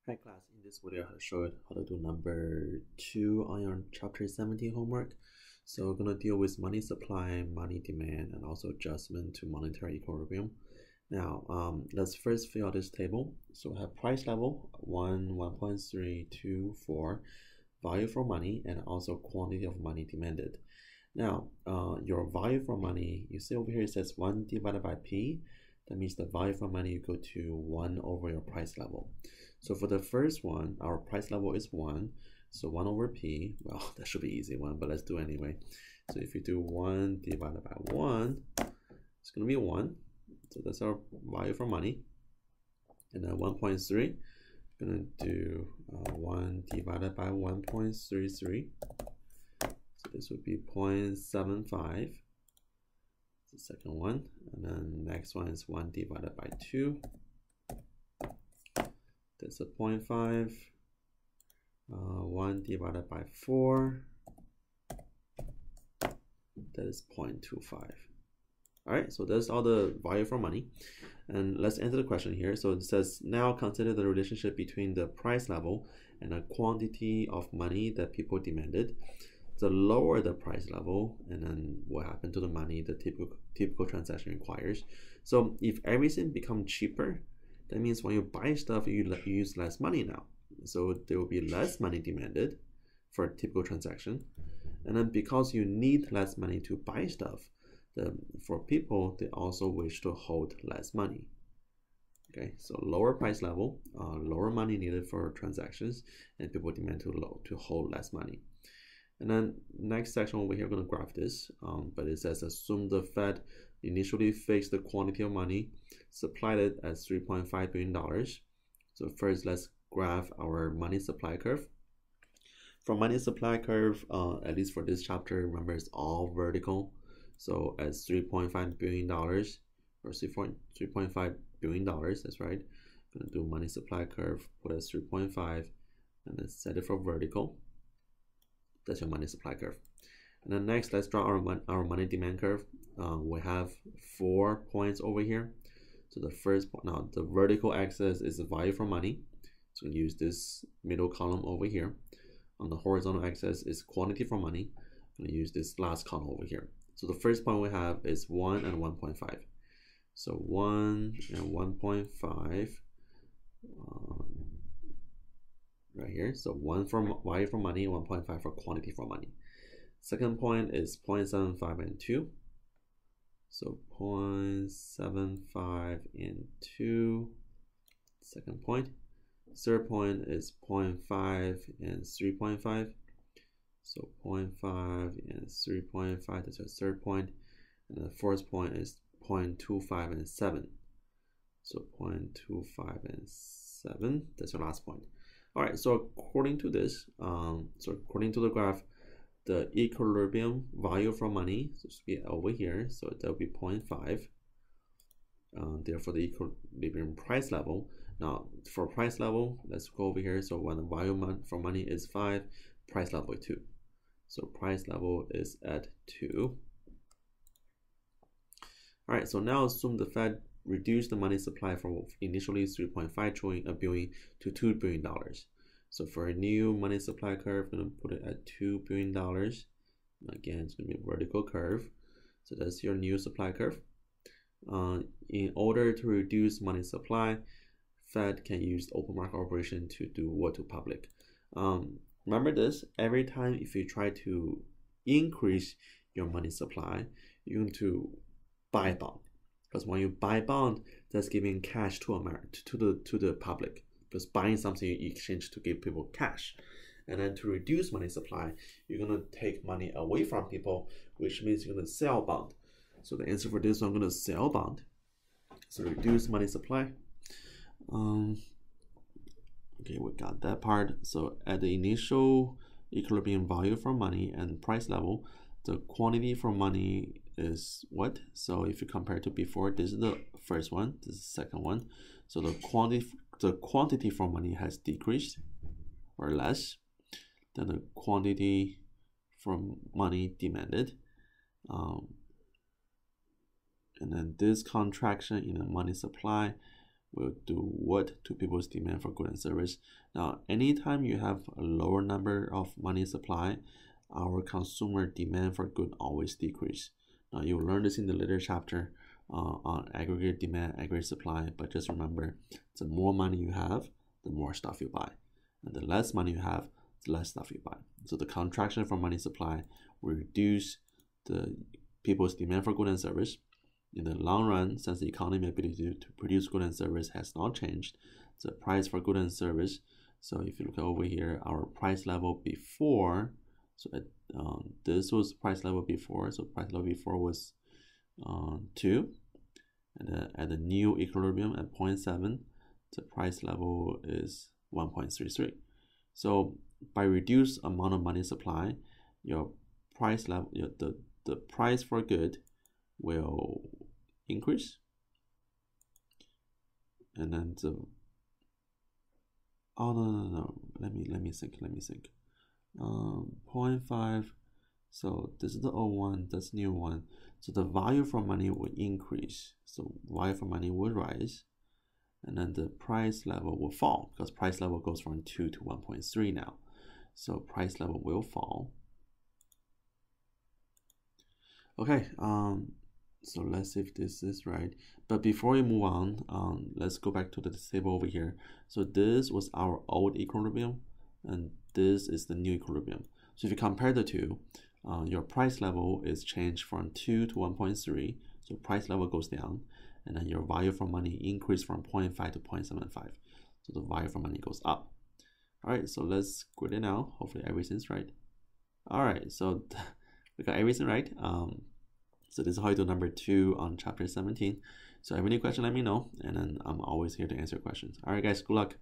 Hi class, in this video I showed how to do number 2 on your chapter 17 homework. So we're going to deal with money supply, money demand, and also adjustment to monetary equilibrium. Now let's first fill out this table. So we have price level 1, 1.3, 2, 4, value for money, and also quantity of money demanded. Now your value for money, you see over here it says 1 divided by P. That means the value for money you go to 1 over your price level. So for the first one, our price level is 1. So 1 over P, well, that should be easy one, but let's do it anyway. So if you do 1 divided by 1, it's going to be 1. So that's our value for money. And then 1.3, going to do 1 divided by 1.33. So this would be 0.75. The second one. And then next one is 1 divided by 2. That's a 0.5. 1 divided by 4. That is 0.25. Alright, so that's all the value for money. And let's answer the question here. So it says, now consider the relationship between the price level and the quantity of money that people demanded. The lower the price level, and then what happened to the money the typical transaction requires. So if everything becomes cheaper, that means when you buy stuff, you use less money now. So there will be less money demanded for a typical transaction. And then because you need less money to buy stuff, for people, they also wish to hold less money. Okay, so lower price level, lower money needed for transactions, and people demand to hold less money. And then next section over here, we're going to graph this, but it says assume the Fed initially fixed the quantity of money, supplied it at $3.5 billion. So first, let's graph our money supply curve. For money supply curve, at least for this chapter, remember it's all vertical. So at $3.5 billion, or $3.5 billion, that's right. I'm going to do money supply curve, put it at 3.5, and then set it for vertical. That's your money supply curve. And then next, let's draw our money demand curve. We have 4 points over here. So the first point, now the vertical axis is the value for money. So we use this middle column over here. On the horizontal axis is quantity for money. I'm going to use this last column over here. So the first point we have is 1 and 1.5. So 1 and 1.5. Right here, so 1 for value for money, 1.5 for quantity for money. Second point is 0.75 and 2. So 0.75 and 2. Second point. Third point is 0.5 and 3.5. So 0.5 and 3.5. That's our third point. And the fourth point is 0.25 and 7. So 0.25 and 7. That's our last point. All right, so according to this, according to the graph, the equilibrium value for money should be over here, so that will be 0.5. Therefore, the equilibrium price level. Now, for price level, let's go over here. So when the value for money is 5, price level is 2. So price level is at 2. All right, so now assume the Fed reduce the money supply from initially 3.5 billion to $2 billion. So for a new money supply curve, I'm going to put it at $2 billion. Again, it's going to be a vertical curve. So that's your new supply curve. In order to reduce money supply, Fed can use open market operation to do what to public. Remember this, every time if you try to increase your money supply, you're going to buy bond. Because when you buy bond, that's giving cash to the public. Because buying something you exchange to give people cash. And then to reduce money supply, you're going to take money away from people, which means you're going to sell bond. So the answer for this one, I'm going to sell bond. So reduce money supply. Okay, we got that part. So at the initial equilibrium value for money and price level, the quantity for money is what? So if you compare to before, this is the first one, this is the second one. So the quantity for money has decreased or less than the quantity for money demanded. And then this contraction in the money supply will do what to people's demand for goods and service. Now, anytime you have a lower number of money supply, our consumer demand for good always decrease. Now, you'll learn this in the later chapter on aggregate demand, aggregate supply, but just remember, the more money you have, the more stuff you buy. And the less money you have, the less stuff you buy. So the contraction from money supply will reduce the people's demand for goods and service. In the long run, since the economy ability to produce goods and service has not changed, the price for goods and service, so if you look over here, our price level before, so this was price level before, so price level before was 2, and at the new equilibrium at 0.7, the price level is 1.33. So by reduced amount of money supply, your price level, the price for good will increase, and then the no, let me think 0.5, so this is the old one, that's new one, so the value for money will increase, so value for money will rise, and then the price level will fall because price level goes from 2 to 1.3 now, so price level will fall. Okay, so let's see if this is right. But before we move on, let's go back to the table over here. So this was our old equilibrium, and this is the new equilibrium. So if you compare the two, your price level is changed from 2 to 1.3, so price level goes down, and then your value for money increased from 0.5 to 0.75, so the value for money goes up. All right, so let's grid it now. Hopefully everything's right. All right, so we got everything right. So this is how you do number 2 on chapter 17. So if you have any question, let me know, and then I'm always here to answer questions. All right, guys, good luck.